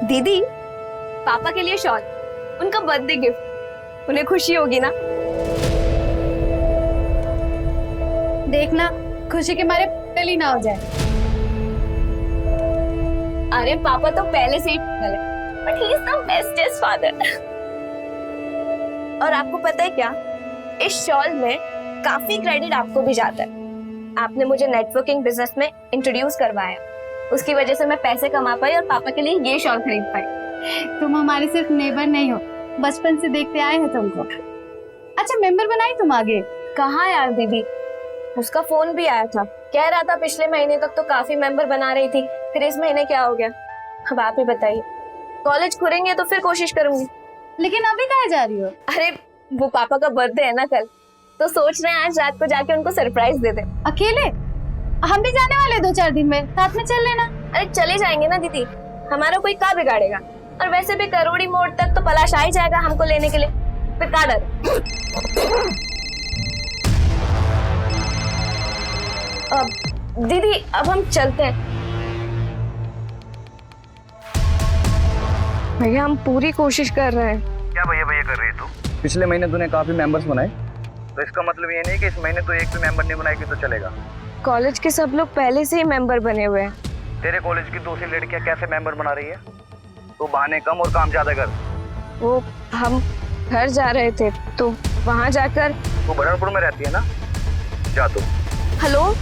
दीदी, पापा के लिए शॉल, उनका बर्थडे गिफ्ट, उन्हें खुशी होगी ना? देखना खुशी के मारे पगल ही ना हो जाए। अरे पापा तो पहले से ही पगल है, but he is the bestest father. और आपको पता है क्या, इस शॉल में काफी क्रेडिट आपको भी जाता है। आपने मुझे नेटवर्किंग बिजनेस में इंट्रोड्यूस करवाया, उसकी वजह से मैं पैसे कमा पाई और पापा के लिए ये शॉल खरीद पाई। तुम हमारे सिर्फ नेबर नहीं हो, बचपन से देखते आए हैं तुमको। अच्छा, मेंबर बनाई तुम आगे? कहाँ यार दीदी, उसका फोन भी आया था, कह रहा था पिछले महीने तक तो काफी मेंबर बना रही थी, फिर इस महीने क्या हो गया? अब आप ही बताइए। कॉलेज खुलेंगे तो फिर कोशिश करूंगी। लेकिन अभी कहाँ जा रही हो? अरे वो पापा का बर्थडे है ना कल, तो सोच रहे हैं आज रात को जाके उनको सरप्राइज दे दे। अकेले? हम भी जाने वाले 2-4 दिन में, साथ में चल लेना। अरे चले जाएंगे ना दीदी, हमारा कोई क्या बिगाड़ेगा? और वैसे भी करोड़ी मोड़ तक तो पलाश आ ही जाएगा हमको लेने के लिए, फिर क्या डर? दीदी अब हम चलते हैं। भैया हम पूरी कोशिश कर रहे हैं। क्या भैया भैया कर रही है तू? पिछले महीने तूने काफी मेंबर्स बनाए, तो इसका मतलब ये नहीं कि इस महीने तो एक भी मेंबर नहीं बनाएगी तो चलेगा। कॉलेज के सब लोग पहले से ही मेंबर बने हुए हैं। तेरे कॉलेज की दूसरी लड़कियां कैसे मेंबर बना रही है? तू बहाने कम और काम ज्यादा कर। वो हम घर जा रहे थे तो वहां जाकर। तू बरनपुर में रहती है ना? जा तू। हेलो,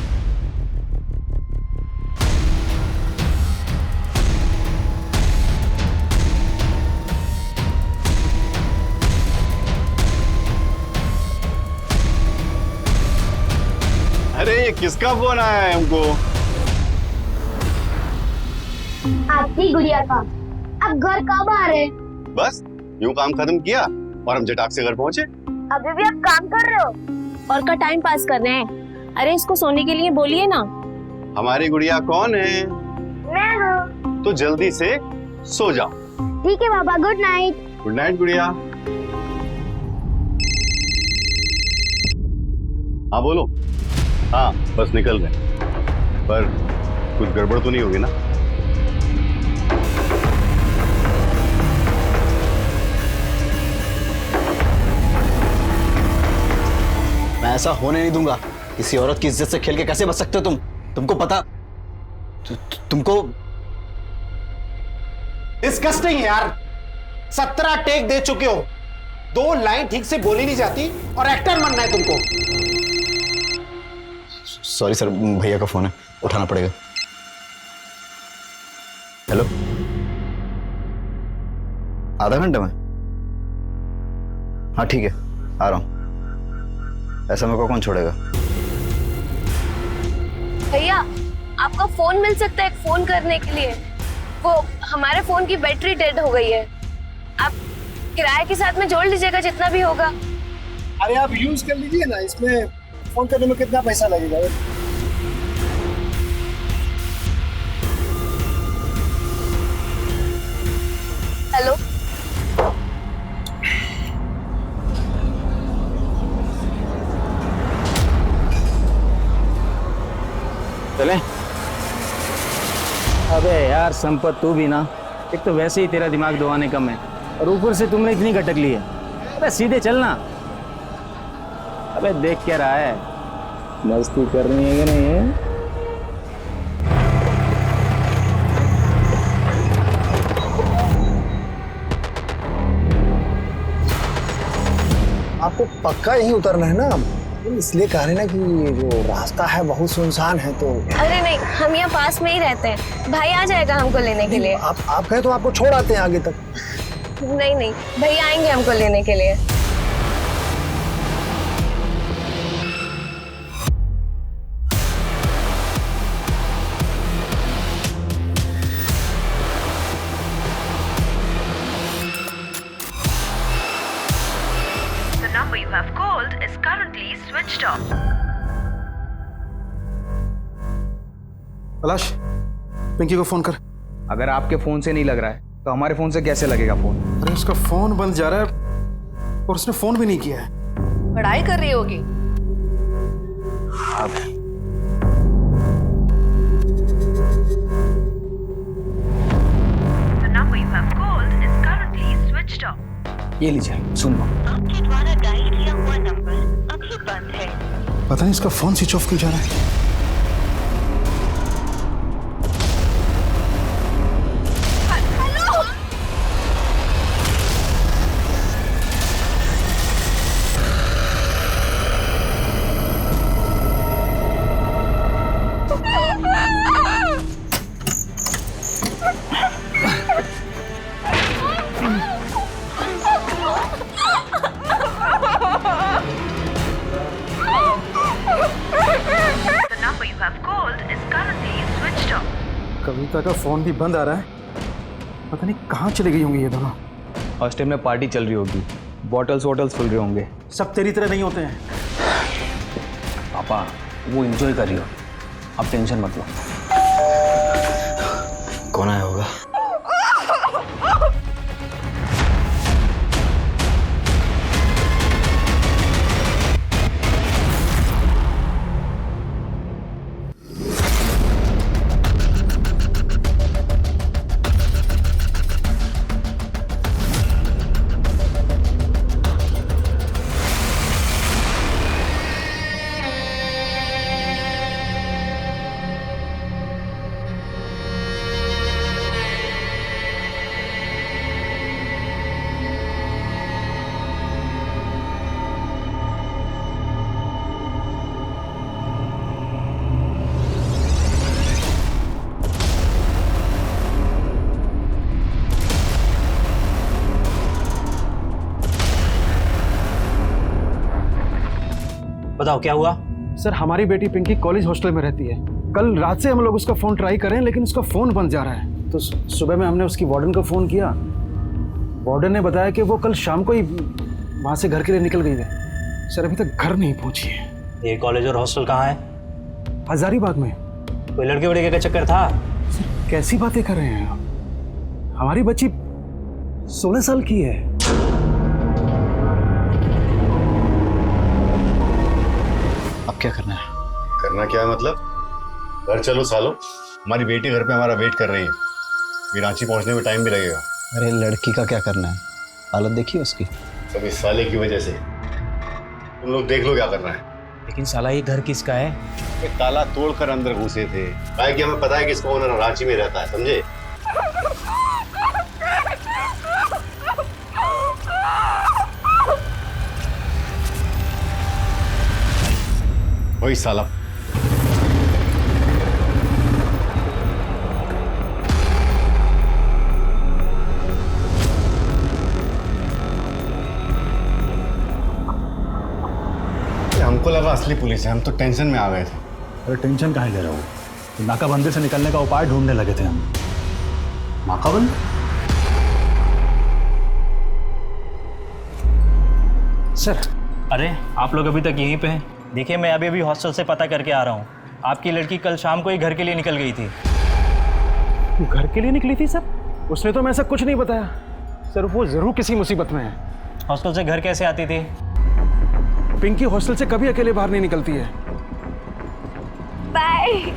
अरे ये किसका फोन आया है हमको? आपकी गुड़िया का। अब घर कब आ रहे? बस यूं काम खत्म किया और हम जटाक से घर पहुंचे। अभी भी आप काम कर रहे हो और का टाइम पास कर रहे हैं? अरे इसको सोने के लिए बोलिए ना। हमारी गुड़िया कौन है? मैं हूँ। तो जल्दी से सो जाओ। ठीक है पापा, गुड नाइट। गुड नाइट गुड़िया। हाँ बोलो। हाँ बस निकल रहे, पर कुछ गड़बड़ तो नहीं होगी ना? मैं ऐसा होने नहीं दूंगा। किसी औरत की इज्जत से खेल के कैसे बच सकते हो तुम? तुमको पता तुमको डिस्गस्टिंग है यार। 17 टेक दे चुके हो, 2 लाइन ठीक से बोली नहीं जाती और एक्टर बनना है तुमको। सॉरी सर, भैया का फोन है, उठाना पड़ेगा। हेलो, आधा घंटे में? हाँ ठीक है, आ रहा हूं। ऐसा मेरे को कौन छोड़ेगा? भैया आपका फोन मिल सकता है फोन करने के लिए? वो हमारे फोन की बैटरी डेड हो गई है, आप किराए के साथ में जोड़ लीजिएगा जितना भी होगा। अरे आप यूज कर लीजिए ना, इसमें फोन करने में कितना पैसा लगेगा? हेलो, चले? अबे यार संपत, तू भी ना, एक तो वैसे ही तेरा दिमाग दबाने कम है और ऊपर से तुमने इतनी गटक ली है। अबे सीधे चलना। अबे देख क्या रहा है, मस्ती करनी है कि नहीं है? आपको पक्का यहीं उतरना है ना? इसलिए कह रहे ना कि ये जो रास्ता है बहुत सुनसान है तो। अरे नहीं, हम यहाँ पास में ही रहते हैं, भाई आ जाएगा हमको लेने के लिए। आप कहें तो आपको छोड़ आते हैं आगे तक। नहीं नहीं, भैया आएंगे हमको लेने के लिए। The number you have called is currently switched off. पलाश, पिंकी को फोन कर। अगर आपके फोन से नहीं लग रहा है तो हमारे फोन से कैसे लगेगा फोन? अरे उसका फोन बंद जा रहा है और उसने फोन भी नहीं किया है। पढ़ाई कर रही होगी। The number you have ये लीजिए सुन लो। आपके द्वारा डायल किया हुआ नंबर अभी बंद है। पता नहीं इसका फोन स्विच ऑफ क्यों जा रहा है। The number you have called is currently switched off. कविता का फोन भी बंद आ रहा है। पता नहीं कहाँ चली गई होंगी ये दोनों। हॉस्टल में पार्टी चल रही होगी, बॉटल्स वॉटल्स खुल रहे होंगे। सब तेरी तरह नहीं होते हैं। पापा वो एंजॉय कर रही हो, आप टेंशन मत लो। कौन आया होगा? बताओ क्या हुआ? सर हमारी बेटी पिंकी कॉलेज हॉस्टल में रहती है। कल रात से हम लोग उसका फ़ोन ट्राई कर रहे हैं लेकिन उसका फ़ोन बंद जा रहा है। तो सुबह में हमने उसकी वार्डन को फ़ोन किया। वार्डन ने बताया कि वो कल शाम को ही वहाँ से घर के लिए निकल गई है। सर अभी तक घर नहीं पहुँची है। ये कॉलेज और हॉस्टल कहाँ है? हजारीबाग में। कोई लड़के वड़के का चक्कर था? सर कैसी बातें कर रहे हैं आप? हमारी बच्ची 16 साल की है। अब क्या करना है? करना क्या है मतलब? घर चलो सालो, हमारी बेटी घर पे हमारा वेट कर रही है। ये रांची पहुंचने में टाइम भी लगेगा। अरे लड़की का क्या करना है? हालत देखिए उसकी। सब इस साले की वजह से। तुम लोग देख लो क्या करना है। लेकिन साला ये घर किसका है? ये ताला तोड़कर अंदर घुसे थे। काहे कि हमें पता है कि इसका ओनर रांची में रहता है, समझे? वही साला। हमको लगा असली पुलिस है, हम तो टेंशन में आ गए थे। अरे टेंशन काहे ले रहे हो? तो नाकाबंदी से निकलने का उपाय ढूंढने लगे थे हम। नाकाबंदी? सर अरे आप लोग अभी तक यहीं पे हैं? देखिए मैं अभी हॉस्टल से पता करके आ रहा हूँ। आपकी लड़की कल शाम को ही घर के लिए निकल गई थी। घर के लिए निकली थी सर? उसने तो हमें ऐसा कुछ नहीं बताया। सर वो जरूर किसी मुसीबत में है। हॉस्टल से घर कैसे आती थी? पिंकी हॉस्टल से कभी अकेले बाहर नहीं निकलती है। बाय।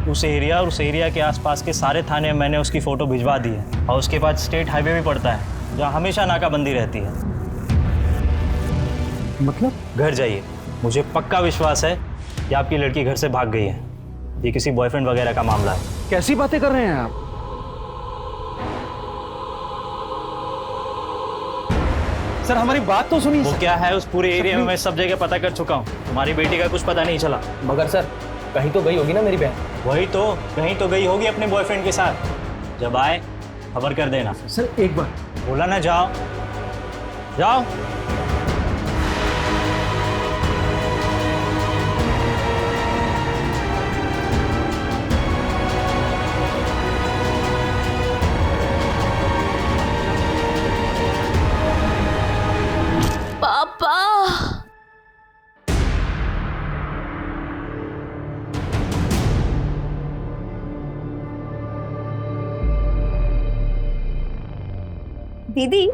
उस एरिया के आसपास के सारे थाने में मैंने उसकी फ़ोटो भिजवा दी है और उसके बाद स्टेट हाईवे भी पड़ता है जहाँ हमेशा नाकाबंदी रहती है। मतलब? घर जाइए, मुझे पक्का विश्वास है कि आपकी लड़की घर से भाग गई है। ये किसी बॉयफ्रेंड वगैरह का मामला है। कैसी बातें कर रहे हैं आप? सर हमारी बात तो सुनिए। वो क्या है, उस पूरे एरिया में मैं सब जगह पता कर चुका हूँ। तुम्हारी बेटी का कुछ पता नहीं चला। मगर सर कहीं तो गई होगी ना मेरी बहन। वही तो, कहीं तो गई होगी अपने बॉयफ्रेंड के साथ। जब आए खबर कर देना। सर एक बार बोला ना, जाओ जाओ। पापा दीदी,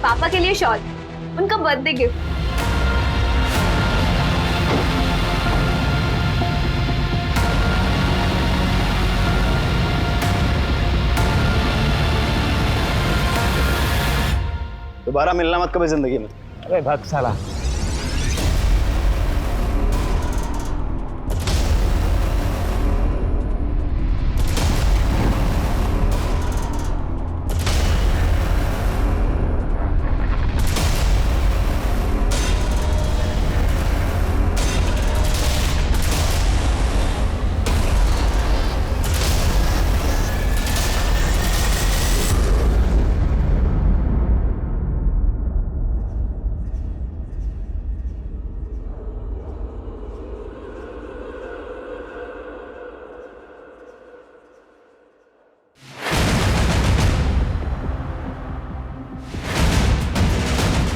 पापा के लिए शॉल, उनका बर्थडे गिफ्ट। दोबारा मिलना मत कभी जिंदगी में। अरे भग साला।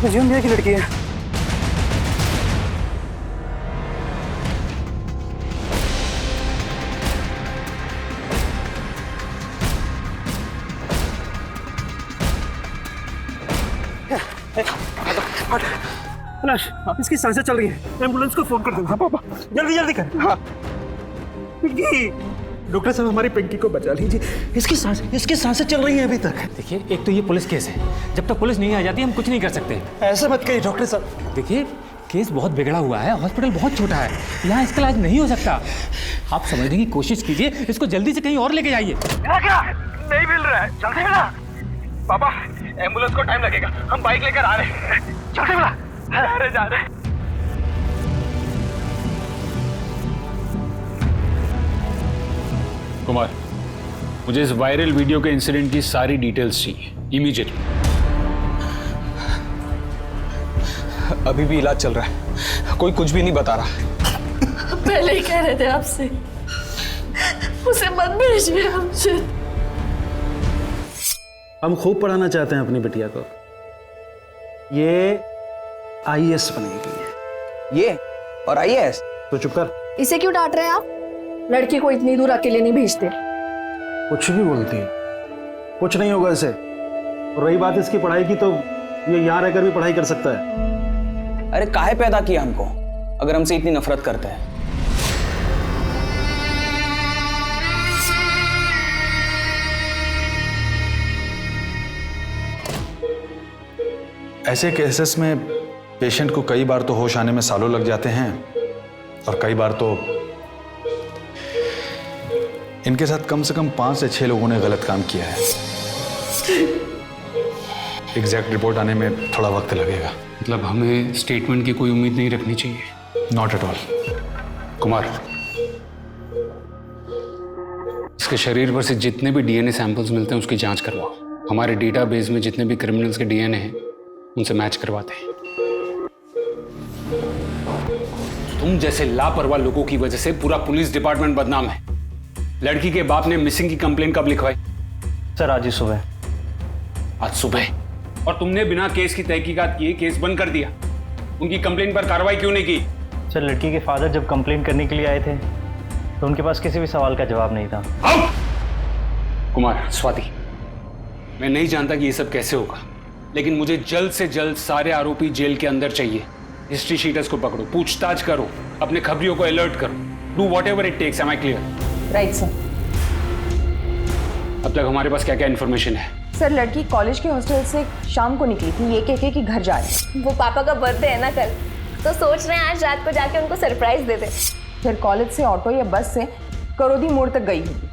जीवन भैया की लड़की है। अनाश, इसकी सांसें चल रही है, एम्बुलेंस को फोन कर दो। हाँ पापा, जल्दी जल्दी कर। हाँ पिंकी, डॉक्टर साहब हमारी पिंकी को बचा लीजिए, इसकी सांसें चल रही हैं अभी तक। देखिए, एक तो ये पुलिस केस है, जब तक पुलिस नहीं आ जाती हम कुछ नहीं कर सकते। ऐसा मत कहिए डॉक्टर साहब। देखिए, केस बहुत बिगड़ा हुआ है, हॉस्पिटल बहुत छोटा है, यहाँ इसका इलाज नहीं हो सकता। आप समझने की कोशिश कीजिए, इसको जल्दी से कहीं और लेके जाइए। नहीं मिल रहा है, जल्दी मिला। पापा, एम्बुलेंस को टाइम लगेगा, हम बाइक लेकर आ रहे हैं। जल्दी मिला, जा रहे। कुमार, मुझे इस वायरल वीडियो के इंसिडेंट की सारी डिटेल्स चाहिए इमीडिएटली। अभी भी इलाज चल रहा है, कोई कुछ भी नहीं बता रहा। पहले ही कह रहे थे आपसे, उसे मत भेजिए हमसे। हम खूब पढ़ाना चाहते हैं अपनी बिटिया को, ये IAS बनेगी। ये और IAS? तो चुप कर। इसे क्यों डांट रहे हैं आप? लड़की को इतनी दूर अकेले नहीं भेजते। कुछ भी बोलती है, कुछ नहीं होगा इसे। और रही बात इसकी पढ़ाई की, तो ये यहाँ रहकर भी पढ़ाई कर सकता है। अरे काहे पैदा किया हमको अगर हमसे इतनी नफरत करते हैं? ऐसे केसेस में पेशेंट को कई बार तो होश आने में सालों लग जाते हैं, और कई बार तो इनके साथ कम से कम 5 से 6 लोगों ने गलत काम किया है। एग्जैक्ट रिपोर्ट आने में थोड़ा वक्त लगेगा। मतलब हमें स्टेटमेंट की कोई उम्मीद नहीं रखनी चाहिए? Not at all. कुमार, इसके शरीर पर से जितने भी DNA सैंपल्स मिलते हैं उसकी जांच करवाओ। हमारे डेटाबेस में जितने भी क्रिमिनल्स के DNA हैं उनसे मैच करवाते हैं। तुम जैसे लापरवाह लोगों की वजह से पूरा पुलिस डिपार्टमेंट बदनाम है। लड़की के बाप ने मिसिंग की कंप्लेन कब लिखवाई? सर आज ही सुबह। आज सुबह? और तुमने बिना केस की तहकीकात किए केस बंद कर दिया। उनकी कंप्लेन पर कार्रवाई क्यों नहीं की? सर लड़की के फादर जब कंप्लेन करने के लिए आए थे तो उनके पास किसी भी सवाल का जवाब नहीं था। कुमार, स्वाति, मैं नहीं जानता कि ये सब कैसे होगा, लेकिन मुझे जल्द से जल्द सारे आरोपी जेल के अंदर चाहिए। हिस्ट्री शीटर्स को पकड़ो, पूछताछ करो, अपने खबरियों को अलर्ट करो। Do whatever it takes. Am I clear? Right sir. अब तक हमारे पास क्या क्या इन्फॉर्मेशन है? सर लड़की कॉलेज के हॉस्टल से शाम को निकली थी, ये कह के कि घर जा रही है। वो पापा का बर्थडे है ना कल, तो सोच रहे हैं आज रात को जाके उनको सरप्राइज दे दे। फिर कॉलेज से ऑटो या बस से करोदी मोड़ तक गई होगी,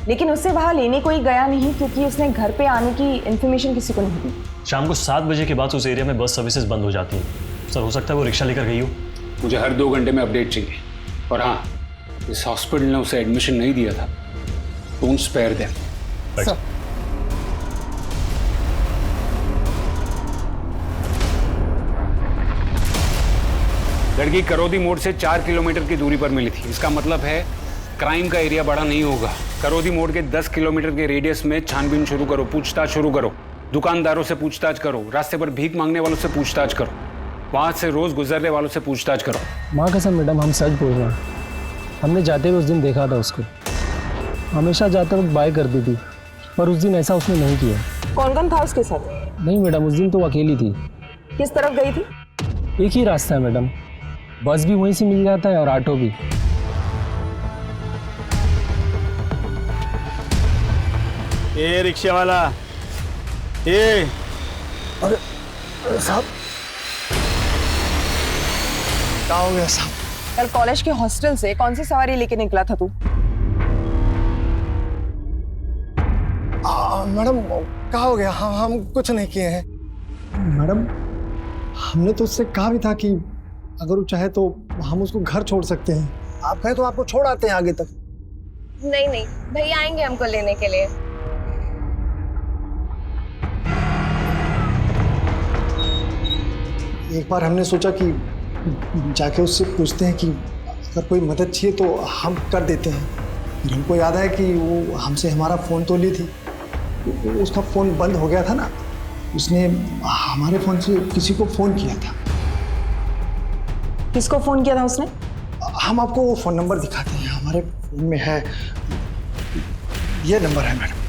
लेकिन उससे वहाँ लेने कोई गया नहीं क्योंकि उसने घर पे आने की इन्फॉर्मेशन किसी को नहीं दी। शाम को 7 बजे के बाद उस एरिया में बस सर्विसेज बंद हो जाती हैं। सर हो सकता है वो रिक्शा लेकर गई हो। मुझे हर 2 घंटे में अपडेट चाहिए। और हाँ, इस हॉस्पिटल ने उसे एडमिशन नहीं दिया था, डोंट स्पेयर देम। लड़की करोदी मोड़ से 4 किलोमीटर की दूरी पर मिली थी। इसका मतलब है क्राइम का एरिया बड़ा नहीं होगा। करोदी मोड़ के 10 किलोमीटर के रेडियस में छानबीन शुरू करो, पूछताछ शुरू करो, दुकानदारों से पूछताछ करो, रास्ते पर भीख मांगने वालों से पूछताछ करो, वहां से रोज गुजरने वालों से पूछताछ करो। माँ कसम मैडम, हम सच बोल रहे हैं। हमने जाते हुए उस दिन देखा था उसको, हमेशा जाते वक्त बाय करती थी, पर उस दिन ऐसा उसने नहीं किया। कौन कौन था उसके साथ? नहीं मैडम, उस दिन तो वो अकेली थी। किस तरफ गई थी? एक ही रास्ता है मैडम, बस भी वहीं से मिल जाता है और ऑटो भी। ए रिक्शा वाला, ए, अरे साहब क्या हो गया साहब? कल कॉलेज के हॉस्टल से कौन सी सवारी लेके निकला था तू? मैडम क्या हो गया? हम कुछ नहीं किए हैं मैडम। हमने तो उससे कहा भी था कि अगर वो चाहे तो हम उसको घर छोड़ सकते हैं। आप कहें तो आपको छोड़ आते हैं आगे तक। नहीं नहीं, भैया आएंगे हमको लेने के लिए। एक बार हमने सोचा कि जाके उससे पूछते हैं कि अगर कोई मदद चाहिए तो हम कर देते हैं। फिर हमको याद आया कि वो हमसे हमारा फ़ोन तो ली थी, उसका फ़ोन बंद हो गया था ना, उसने हमारे फ़ोन से किसी को फ़ोन किया था। किसको फ़ोन किया था उसने? हम आपको वो फ़ोन नंबर दिखाते हैं, हमारे फ़ोन में है, ये नंबर है मैडम।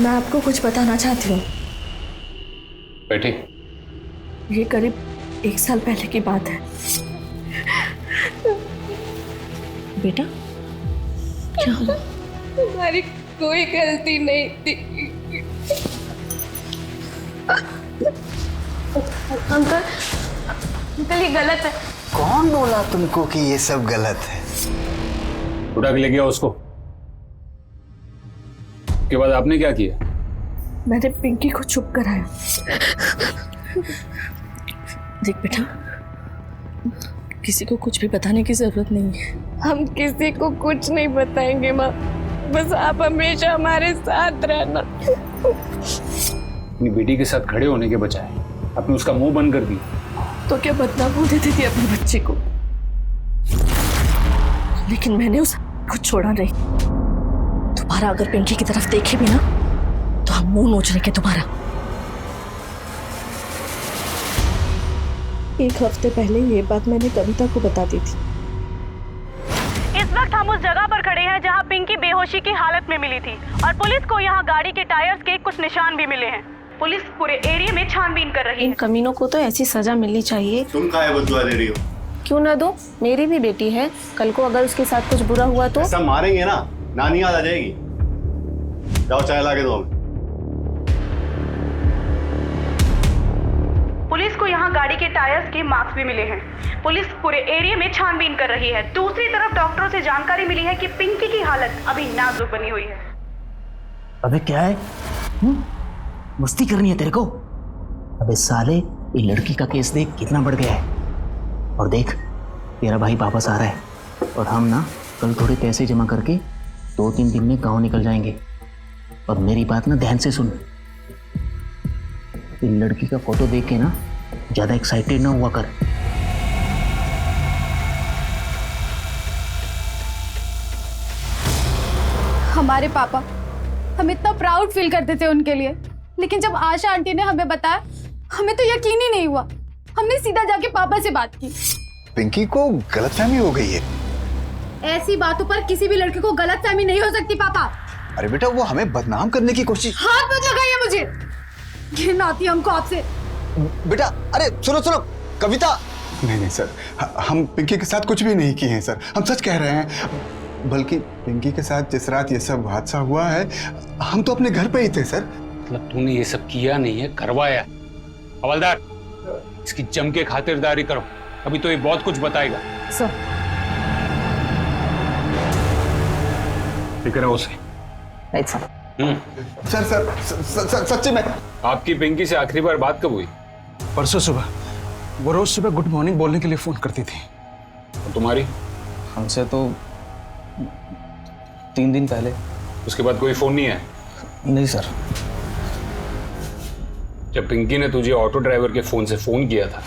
मैं आपको कुछ बताना चाहती हूँ। बेटी, ये करीब 1 साल पहले की बात है। बेटा क्या हुआ? हमारी कोई गलती नहीं थी। अंकल ये गलत है। कौन बोला तुमको कि ये सब गलत है? उठा के ले गया उसको। के बाद आपने क्या किया? मैंने पिंकी को चुप कराया। देख बेटा, किसी को कुछ भी बताने की जरूरत नहीं है। हम किसी को कुछ नहीं बताएंगे माँ, बस आप हमेशा हमारे साथ रहना। अपनी बेटी के साथ खड़े होने के बजाय आपने उसका मुंह बंद कर दिया। तो क्या बदनाम हो देती थी अपने बच्चे को, लेकिन मैंने उसको छोड़ा नहीं। दोबारा अगर पिंकी की तरफ देखे भी ना तो हम मुंह नोच लेंगे दोबारा। 1 हफ्ते पहले ये बात मैंने कविता को बता दी थी। इस वक्त हम उस जगह पर खड़े हैं जहां पिंकी बेहोशी की हालत में मिली थी और पुलिस को यहां गाड़ी के टायर्स के कुछ निशान भी मिले हैं। पुलिस पूरे एरिया में छानबीन कर रही है। इन कमीनों को तो ऐसी सजा मिलनी चाहिए। तुम काहे बदुआ दे रही हो? क्यों ना दो, मेरी भी बेटी है। कल को अगर उसके साथ कुछ बुरा हुआ तो सब मारेंगे ना, नानी याद आ जाएगी। जाओ चाय ला के दो हमें। पुलिस को यहाँ गाड़ी के टायर्स के मार्क्स भी मिले हैं। पुलिस पूरे एरिया में छानबीन कर रही है। दूसरी तरफ डॉक्टरों से जानकारी मिली है कि पिंकी की हालत अभी नाजुक बनी हुई है। अबे क्या है? मस्ती करनी है तेरे को? अबे साले, ये लड़की का केस देख कितना बढ़ गया है। और देख, तेरा भाई वापस आ रहा है और हम ना कल थोड़े पैसे जमा करके 2-3 दिन में गांव निकल जाएंगे। और मेरी बात ना ध्यान से सुन, ये लड़की का फोटो देख के ना ज्यादा एक्साइटेड ना हुआ कर। हमारे पापा, हम इतना प्राउड फील करते थे उनके लिए, लेकिन जब आशा आंटी ने हमें बताया, हमें तो यकीन ही नहीं हुआ। हमने सीधा जाके पापा से बात की। पिंकी को गलतफहमी हो गई है। ऐसी बातों पर किसी भी लड़के को गलतफहमी नहीं हो सकती पापा। अरे बेटा, वो हमें बदनाम करने की कोशिश। हाथ मत लगाइए मुझे, घिन आती है हमको आपसे। बेटा अरे सुनो सुनो, कविता। नहीं सर, हम पिंकी के साथ कुछ भी नहीं किए हैं सर, हम सच कह रहे हैं। बल्कि पिंकी के साथ जिस रात ये सब हादसा हुआ है, हम तो अपने घर पे ही थे सर। मतलब तूने ये सब किया नहीं है, करवाया। हवलदार, इसकी जम के खातिरदारी करो, अभी तो ये बहुत कुछ बताएगा। सर फिक्र है उसे। सर सच्ची में। आपकी पिंकी से आखिरी बार बात कब हुई? परसों सुबह। वो रोज सुबह गुड मॉर्निंग बोलने के लिए फोन करती थी। और तुम्हारी? हमसे तो 3 दिन पहले। उसके बाद कोई फोन नहीं है? नहीं सर। जब पिंकी ने तुझे ऑटो ड्राइवर के फोन से फोन किया था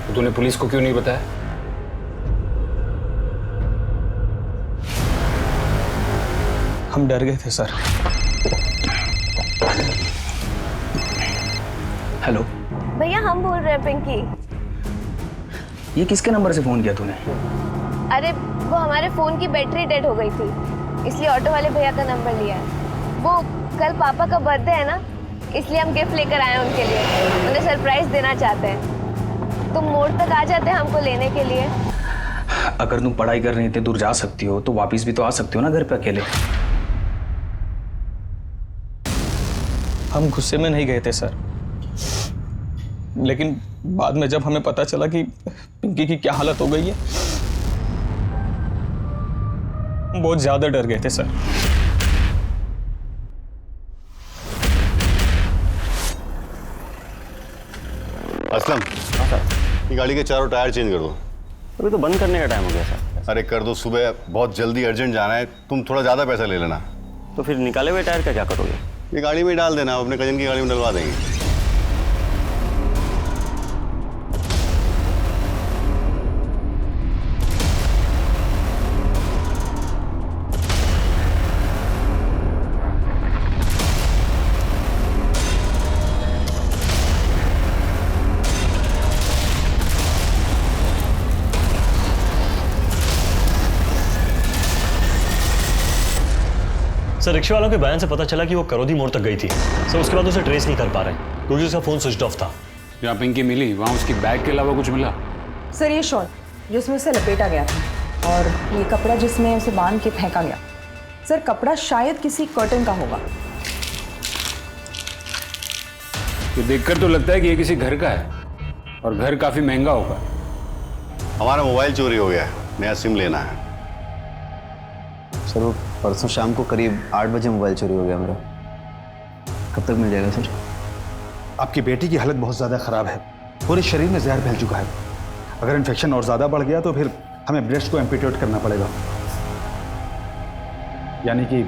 तो तूने पुलिस को क्यों नहीं बताया? हम डर गए थे सर। हेलो भैया, हम बोल रहे हैं पिंकी। ये किसके नंबर से फोन किया तूने? अरे वो हमारे फोन की बैटरी डेड हो गई थी, इसलिए ऑटो वाले भैया का नंबर लिया है। वो कल पापा का बर्थडे है ना, इसलिए हम गिफ्ट लेकर आए हैं उनके लिए। उन्हें सरप्राइज देना चाहते हैं। तुम मोड़ तक आ जाते हैं हमको लेने के लिए। अगर तुम पढ़ाई करने इतने दूर जा सकती हो तो वापस भी तो आ सकती हो ना घर पे अकेले। हम गुस्से में नहीं गए थे सर, लेकिन बाद में जब हमें पता चला कि पिंकी की क्या हालत हो गई है, बहुत ज्यादा डर गए थे सर। असलम, ये गाड़ी के चारों टायर चेंज कर दो। अभी तो बंद करने का टाइम हो गया सर। अरे कर दो, सुबह बहुत जल्दी अर्जेंट जाना है, तुम थोड़ा ज़्यादा पैसा ले लेना। तो फिर निकाले हुए टायर का क्या करोगे? ये गाड़ी में डाल देना, अपने कजन की गाड़ी में डलवा देंगे। सर रिक्शे वालों के बयान से पता चला कि वो करोदी मोड़ तक गई थी सर। उसके बाद उसे ट्रेस नहीं कर पा रहे क्योंकि उसका फोन स्विच ऑफ था। जहाँ पिंकी मिली वहाँ उसकी बैग के अलावा कुछ मिला? सर ये शॉल जिसमें उसे लपेटा गया था और ये कपड़ा जिसमें उसे बांध के फेंका गया। सर कपड़ा शायद किसी कर्टन का होगा। ये देखकर तो लगता है कि ये किसी घर का है और घर काफी महंगा होगा। हमारा मोबाइल चोरी हो गया है, नया सिम लेना है। सर वो परसों शाम को करीब 8 बजे मोबाइल चोरी हो गया मेरा। कब तक मिल जाएगा सर? आपकी बेटी की हालत बहुत ज़्यादा ख़राब है, पूरे शरीर में जहर फैल चुका है। अगर इन्फेक्शन और ज़्यादा बढ़ गया तो फिर हमें ब्रेस्ट को एम्पिटेट करना पड़ेगा, यानी कि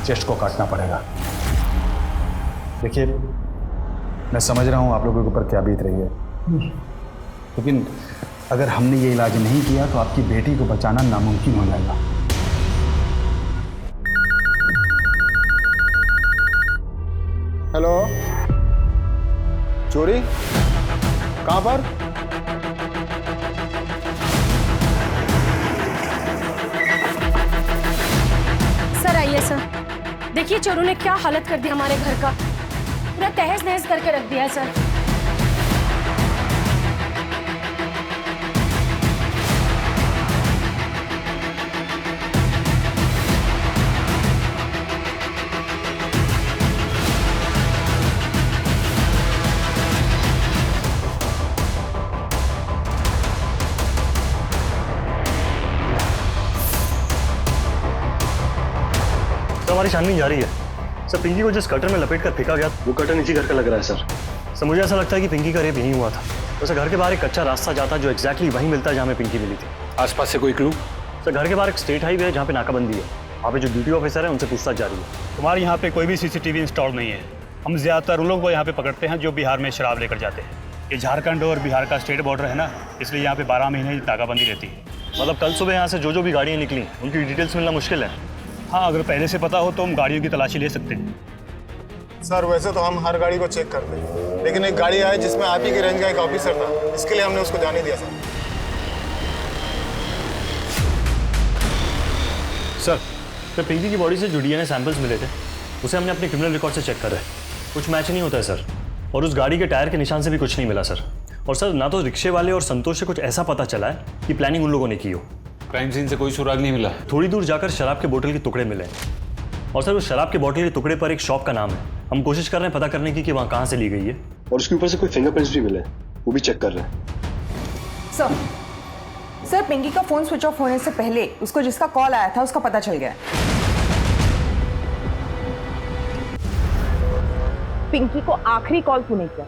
चेस्ट को काटना पड़ेगा। देखिए मैं समझ रहा हूँ आप लोगों के ऊपर क्या बीत रही है, लेकिन अगर हमने ये इलाज नहीं किया तो आपकी बेटी को बचाना नामुमकिन हो जाएगा। हेलो, चोरी कहाँ पर? सर आइए सर, देखिए चोरों ने क्या हालत कर दी हमारे घर का, पूरा तहस नहस करके रख दिया है सर। हमारी छानबीन जारी है सर। पिंकी को जिस कर्टन में लपेट कर फेंका गया वो कर्टन इसी घर का लग रहा है सर। मुझे ऐसा लगता है कि पिंकी का रेप यहीं हुआ था। वैसे घर के बाहर एक कच्चा रास्ता जाता है जो एग्जैक्टली वहीं मिलता है जहाँ में पिंकी मिली थी। आसपास से कोई क्लू? सर घर के बाहर एक स्टेट हाईवे है जहाँ पे नाकाबंदी है, वहाँ पे जो ड्यूटी ऑफिसर है उनसे पूछताछ जारी है। तुम्हारे यहाँ पे कोई भी सीसीटीवी इंस्टॉल नहीं है। हम ज़्यादातर उन लोगों को यहाँ पे पकड़ते हैं जो बिहार में शराब लेकर जाते हैं। ये झारखंड और बिहार का स्टेट बॉर्डर है ना, इसलिए यहाँ पे 12 महीने नाकाबंदी रहती है। मतलब कल सुबह यहाँ से जो भी गाड़ियाँ निकली उनकी डिटेल्स मिलना मुश्किल है। हाँ, अगर पहले से पता हो तो हम गाड़ियों की तलाशी ले सकते हैं। सर वैसे तो हम हर गाड़ी को चेक करते हैं, लेकिन एक गाड़ी आई जिसमें आप ही के रेंज का एक ऑफिसर था, इसके लिए हमने उसको जाने दिया सर। सर पिंकी की बॉडी से जो डीएनए सैंपल्स मिले थे उसे हमने अपने क्रिमिनल रिकॉर्ड से चेक कर रहे हैं, कुछ मैच नहीं होता है सर। और उस गाड़ी के टायर के निशान से भी कुछ नहीं मिला सर। और सर ना तो रिक्शे वाले और संतोष से कुछ ऐसा पता चला है कि प्लानिंग उन लोगों ने की हो। क्राइम सीन से कोई सुराग नहीं मिला। थोड़ी दूर जाकर शराब के बोतल के टुकड़े मिले और सर उस शराब के बोतल के टुकड़े पर एक शॉप का नाम है। हम कोशिश कर रहे हैं पता करने की कि वहाँ कहाँ से ली गई है। और उसके ऊपर से कोई फिंगरप्रिंट्स भी मिले, वो भी चेक कर रहे हैं। सर पिंकी का फोन स्विच ऑफ होने से पहले उसको जिसका कॉल आया था उसका पता चल गया। पिंकी को आखिरी कॉल तूने किया,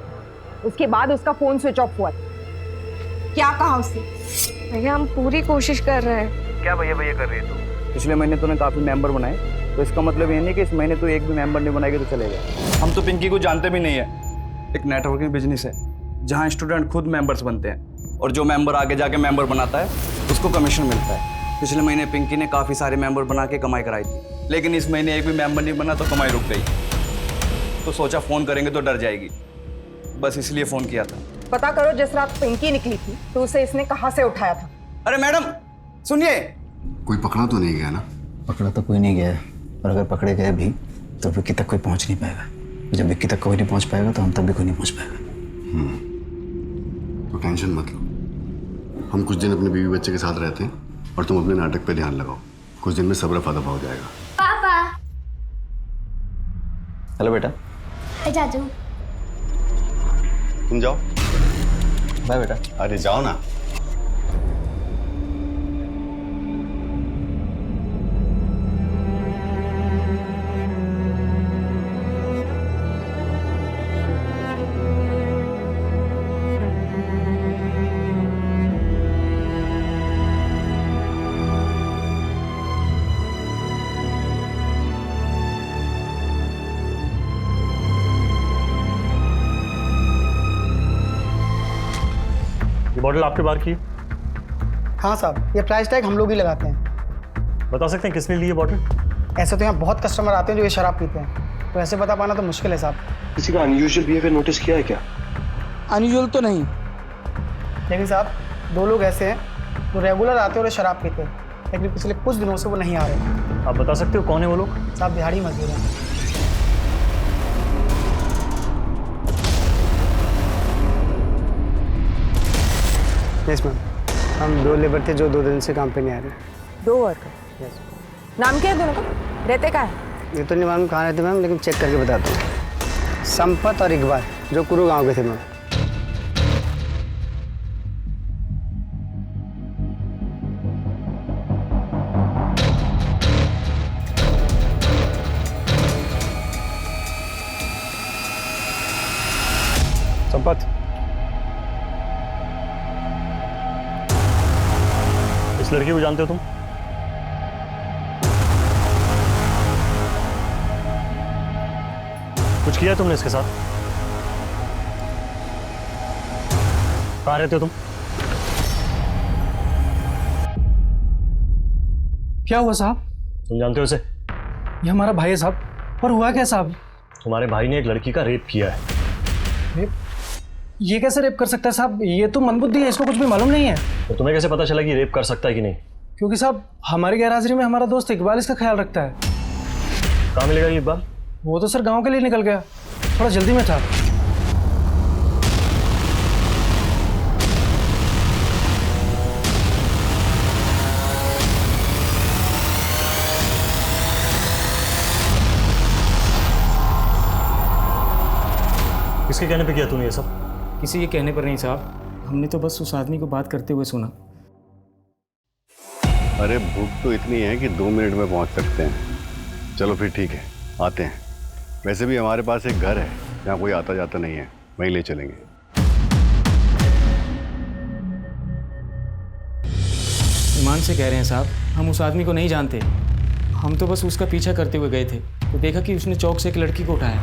उसके बाद उसका फोन स्विच ऑफ हुआ। क्या कहा उसने? भैया हम पूरी कोशिश कर रहे हैं। क्या भैया कर रही है तू? पिछले महीने तूने काफी मेंबर बनाए, तो इसका मतलब ये नहीं कि इस महीने तू एक भी मेंबर नहीं बनाएगी तो चलेगा। हम तो पिंकी को जानते भी नहीं है। एक नेटवर्किंग बिजनेस है जहाँ स्टूडेंट खुद मेंबर्स बनते हैं और जो मेंबर आगे जाके मेंबर बनाता है उसको कमीशन मिलता है। पिछले महीने पिंकी ने काफी सारे मेंबर बना के कमाई कराई थी, लेकिन इस महीने एक भी मेंबर नहीं बना तो कमाई रुक गई। तो सोचा फोन करेंगे तो डर जाएगी, बस इसलिए फोन किया था। पता करो जिस रात पिंकी निकली थी तो उसे इसने कहाँ से उठाया था। अरे मैडम सुनिए, कोई पकड़ा तो नहीं गया ना? पकड़ा तो कोई नहीं गया है, और अगर पकड़े गए भी तो विक्की तक कोई पहुंच नहीं पाएगा। जब विक्की तक कोई नहीं पहुंच पाएगा तो हम तक भी कोई नहीं पहुंच पाएगा। तो टेंशन मत लो, हम कुछ दिन अपने बीवी बच्चे के साथ रहते हैं और तुम अपने नाटक पे ध्यान लगाओ। कुछ दिन में सब रफा दफा हो जाएगा। पापा। हेलो बेटा। जाजू। तुम जाओ। बाय बेटा। अरे जाओ ना। बॉटल आपके बार की? हाँ साहब, ये प्राइस टैग हम लोग ही लगाते हैं। बता सकते हैं किसने ली ये बॉटल? ऐसे तो यहाँ बहुत कस्टमर आते हैं जो ये शराब पीते हैं, तो ऐसे बता पाना तो मुश्किल है साहब। किसी का अनयूजुअल बिहेवियर नोटिस किया है क्या? अनयूजुअल तो नहीं, लेकिन साहब 2 लोग ऐसे हैं जो रेगुलर आते हैं और ये शराब पीते हैं, लेकिन पिछले कुछ दिनों से वो नहीं आ रहे। आप बता सकते हो कौन है वो लोग? साहब दिहाड़ी मजदूर हैं। यस मैम, हम 2 लेबर थे जो 2 दिन से काम पे नहीं आ रहे। 2 वर्कर? यस। नाम क्या है दोनों का? रहते कहाँ है? ये तो नहीं मालूम कहाँ रहते मैम, लेकिन चेक करके बताता हूँ। संपत और इकबाल जो कुरू गांव के थे मैम। संपत, इस लड़की को जानते हो तुम? कुछ किया तुमने इसके साथ? कहाँ रहते हो तुम? क्या हुआ साहब? तुम जानते हो इसे? ये हमारा भाई है साहब। पर हुआ क्या साहब? तुम्हारे भाई ने एक लड़की का रेप किया है। रेप? ये कैसे रेप कर सकता है साहब? ये तो मंदबुद्धि है, इसको कुछ भी मालूम नहीं है। तो तुम्हें कैसे पता चला कि रेप कर सकता है कि नहीं? क्योंकि साहब हमारी गैरहाजिरी में हमारा दोस्त इकबाल इसका ख्याल रखता है। कहाँ मिलेगा ये इकबाल? वो तो सर गांव के लिए निकल गया, थोड़ा जल्दी में था। किसके कहने पे किया तूने ये सब? किसी के कहने पर नहीं साहब, हमने तो बस उस आदमी को बात करते हुए सुना। अरे भूख तो इतनी है कि 2 मिनट में पहुंच सकते हैं। चलो फिर ठीक है, आते हैं। वैसे भी हमारे पास एक घर है जहाँ कोई आता जाता नहीं है, वहीं ले चलेंगे। ईमान से कह रहे हैं साहब, हम उस आदमी को नहीं जानते। हम तो बस उसका पीछा करते हुए गए थे तो देखा कि उसने चौक से एक लड़की को उठाया।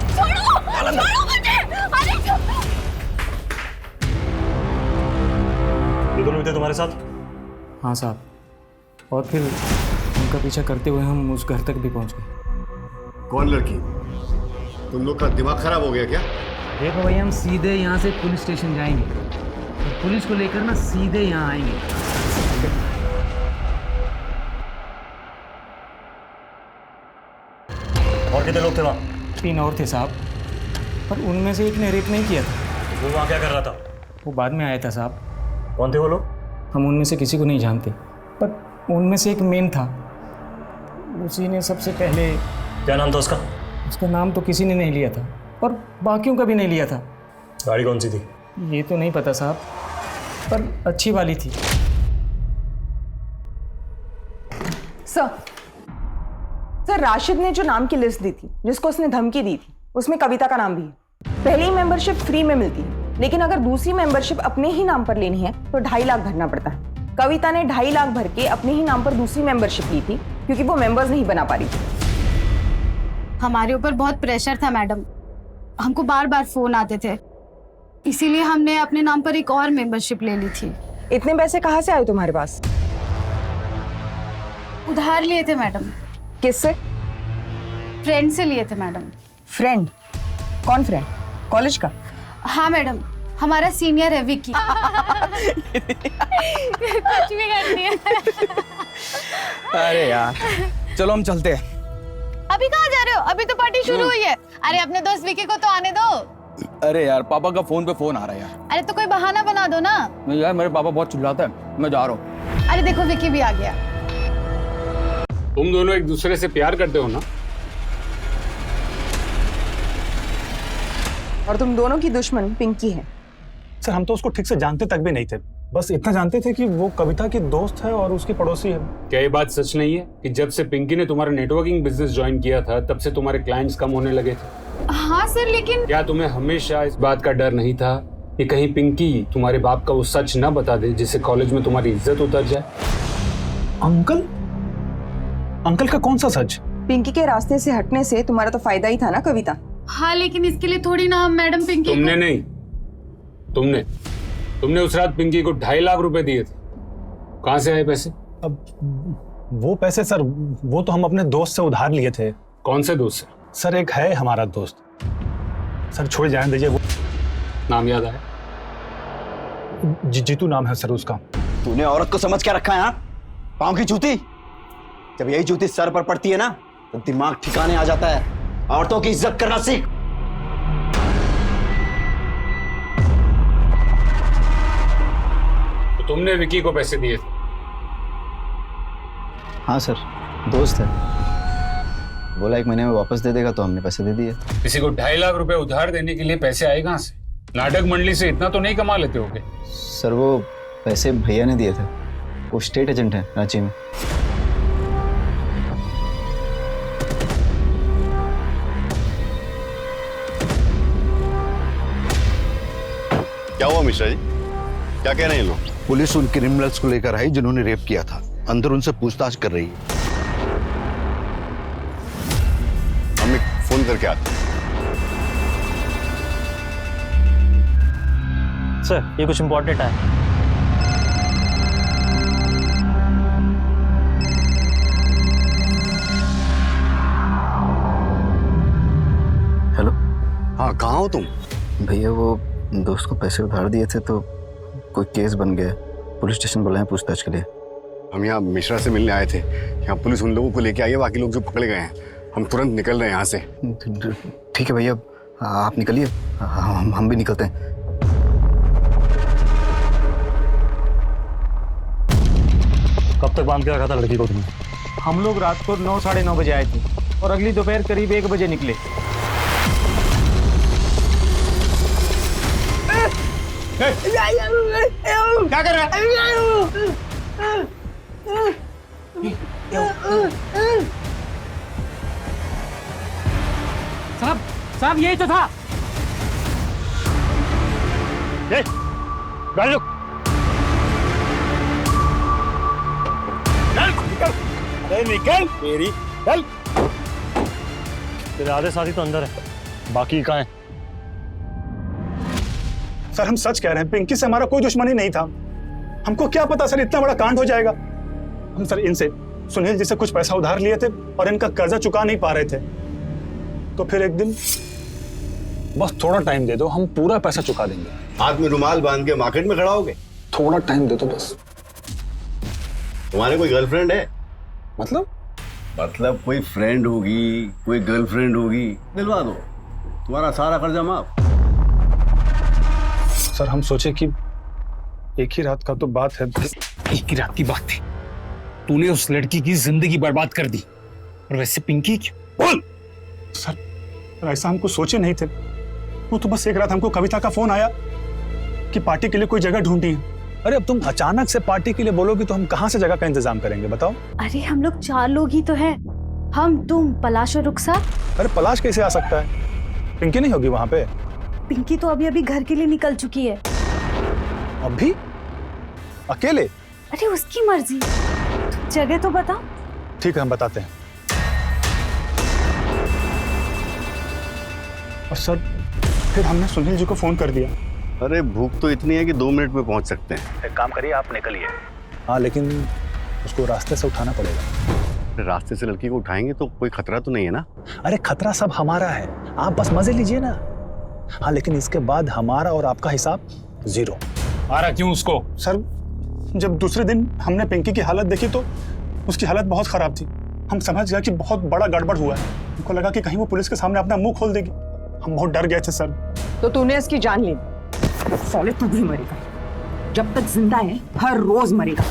ये दोनों थे तुम्हारे साथ? हाँ साहब, और फिर उनका पीछा करते हुए हम उस घर तक भी पहुंच गए। कौन लड़की? तुम लोग का दिमाग खराब हो गया क्या? देखो भैया, हम सीधे यहाँ से पुलिस स्टेशन जाएंगे और पुलिस को लेकर ना सीधे यहाँ आएंगे। और कितने लोग थे वहाँ? 3 और थे साहब, पर उनमें से एक ने रेप नहीं किया था। वो वहाँ क्या कर रहा था? वो बाद में आया था साहब। कौन थे वो लोग? हम उनमें से किसी को नहीं जानते, पर उनमें से एक मेन था, उसी ने सबसे पहले। क्या नाम था उसका? उसका नाम तो किसी ने नहीं लिया था और बाकियों का भी नहीं लिया था। गाड़ी कौन सी थी? ये तो नहीं पता साहब, पर अच्छी वाली थी। सर राशिद ने जो नाम की लिस्ट दी थी, जिसको उसने धमकी दी थी, उसमें कविता का नाम भी है। पहली मेंबरशिप फ्री में मिलती है, लेकिन अगर दूसरी मेंबरशिप अपने ही नाम पर लेनी है तो 2.5 लाख भरना पड़ता है। कविता ने 2.5 लाख भर के अपने ही नाम पर दूसरी मेंबरशिप ली थी क्योंकि वो मेंबर्स नहीं बना पा रही थी। हमारे ऊपर बहुत प्रेशर था मैडम, हमको बार बार फोन आते थे, इसीलिए हमने अपने नाम पर एक और मेंबरशिप ले ली थी। इतने पैसे कहाँ से आए तुम्हारे पास? उधार लिए थे मैडम। किससे? फ्रेंड से लिए थे मैडम। फ्रेंड? कौन फ्रेंड? कॉलेज का? हाँ मैडम, हमारा सीनियर है विक्की। कुछ भी करती है। अरे यार, चलो हम चलते हैं। अभी कहाँ जा रहे हो? अभी तो पार्टी शुरू हुई है। अरे अपने दोस्त विक्की को तो आने दो। अरे यार पापा का फोन पे फोन आ रहा है यार। अरे तो कोई बहाना बना दो ना। नहीं यार मेरे पापा बहुत चिल्लाते हैं, मैं जा रहा हूँ। अरे देखो विकी भी आ गया। तुम दोनों एक दूसरे से प्यार करते हो ना? और तुम दोनों की दुश्मन पिंकी है। सर हम तो उसको ठीक से जानते तक भी नहीं थे, बस इतना जानते थे कि वो कविता की दोस्त है और उसकी पड़ोसी है। क्या ये बात सच नहीं है कि जब से पिंकी ने तुम्हारा नेटवर्किंग बिजनेस ज्वाइन किया था तब से तुम्हारे क्लाइंट्स कम होने लगे थे? हाँ सर, लेकिन क्या तुम्हें हमेशा इस बात का डर नहीं था कि कहीं पिंकी तुम्हारे बाप का वो सच न बता दे जिससे कॉलेज में तुम्हारी इज्जत उतर जाए? अंकल? अंकल का कौन सा सच? पिंकी के रास्ते से हटने से तुम्हारा तो फायदा ही था ना कविता। हाँ लेकिन इसके लिए थोड़ी ना हम मैडम पिंकी तुमने नहीं, तुमने उस रात पिंकी को 2.5 लाख रुपए दिए थे। कहाँ से आए पैसे? अब वो पैसे सर वो तो हम अपने दोस्त से उधार लिए थे। कौन से दोस्त से? सर एक है हमारा दोस्त। सर छोड़ जाने दीजिए। वो नाम याद आया? जीतू नाम है सर उसका। तूने औरत को समझ क्या रखा है? यहाँ पाँव की जूती, जब यही जूती सर पर पड़ती है ना तो दिमाग ठिकाने आ जाता है। औरतों की इज्जत करना सीख। तो तुमने विकी को पैसे दिए थे? हाँ सर, दोस्त है, बोला 1 महीने में वापस दे देगा तो हमने पैसे दे दिए। किसी को 2.5 लाख रुपए उधार देने के लिए पैसे आए कहाँ से? नाटक मंडली से इतना तो नहीं कमा लेते होगे? सर वो पैसे भैया ने दिए थे, वो स्टेट एजेंट है रांची में। क्या हुआ मिश्रा जी, क्या कह रहे हैं लोग? पुलिस उन क्रिमिनल्स को लेकर आई जिन्होंने रेप किया था, अंदर उनसे पूछताछ कर रही है। हम एक फोन करके आते हैं। सर ये कुछ इंपॉर्टेंट है। हेलो। हाँ कहाँ हो तुम? भैया वो दोस्त को पैसे उधार दिए थे तो कोई केस बन गया, पुलिस स्टेशन बुलाए पूछताछ के लिए। हम यहाँ मिश्रा से मिलने आए थे, यहाँ पुलिस उन लोगों को लेके आई है, बाकी लोग जो पकड़े गए हैं। हम तुरंत निकल रहे हैं यहाँ से। ठीक है भैया, आप निकलिए, हम भी निकलते हैं। कब तक बांध के रखा था लड़की को तुमने? हम लोग रात को 9 साढ़े 9 बजे आए थे और अगली दोपहर करीब 1 बजे निकले। क्या कर रहा है? साहब यही तो था। गाड़ी रुक। अरे निकल मेरी, चल। तेरे आधे साथी तो अंदर है, बाकी कहाँ है? सर हम सच कह रहे हैं, पिंकी से हमारा कोई दुश्मनी नहीं था। हमको क्या पता सर इतना बड़ा कांड हो जाएगा। हम सर इनसे सुनील जी से कुछ पैसा उधार लिए थे और इनका कर्जा चुका नहीं पा रहे थे, तो फिर एक दिन बस थोड़ा टाइम दे दो, हम पूरा पैसा चुका देंगे। हाथ में रुमाल बांध के मार्केट में खड़ा होगे? थोड़ा टाइम दे दो बस। तुम्हारे कोई गर्लफ्रेंड है? मतलब कोई फ्रेंड होगी, कोई गर्लफ्रेंड होगी, दिलवा दो, तुम्हारा सारा कर्जा माफ। सर हम सोचे कि एक ही रात का तो बात है। एक ही रात की बात थी, तूने उस लड़की की जिंदगी बर्बाद कर दी, और वैसे पिंकी की बोल। सर ऐसा हमको सोचे नहीं थे, वो तो बस एक रात हमको कविता का फोन आया कि पार्टी के लिए कोई जगह ढूंढी है। अरे अब तुम अचानक से पार्टी के लिए बोलोगी तो हम कहाँ से जगह का इंतजाम करेंगे बताओ? अरे हम लोग 4 लोग ही तो हैं, हम, तुम, पलाश और रुखसार। अरे पलाश कैसे आ सकता है? पिंकी नहीं होगी वहां पे? पिंकी तो अभी घर के लिए निकल चुकी है। अभी अकेले? अरे उसकी मर्जी, तुम जगह तो बताओ। ठीक है हम बताते हैं। और सर फिर हमने सुनील जी को फोन कर दिया। अरे भूख तो इतनी है कि 2 मिनट में पहुंच सकते हैं। एक काम करिए, आप निकलिए। हाँ लेकिन उसको रास्ते से उठाना पड़ेगा। रास्ते से लड़की को उठाएंगे तो कोई खतरा तो नहीं है ना? अरे खतरा सब हमारा है, आप बस मजे लीजिए ना। हाँ लेकिन इसके बाद हमारा और आपका हिसाब 0। मारा क्यों उसको? सर जब दूसरे दिन हमने पिंकी की हालत देखी तो उसकी हालत बहुत खराब थी। हम समझ गए कि बहुत बड़ा गड़बड़ हुआ है। हमको लगा कि कहीं वो पुलिस के सामने अपना मुंह खोल देगी। हम बहुत डर गए थे सर। तो तूने इसकी जान ली। साले तू भी मरेगा। जब तक जिंदा है हर रोज मरेगा।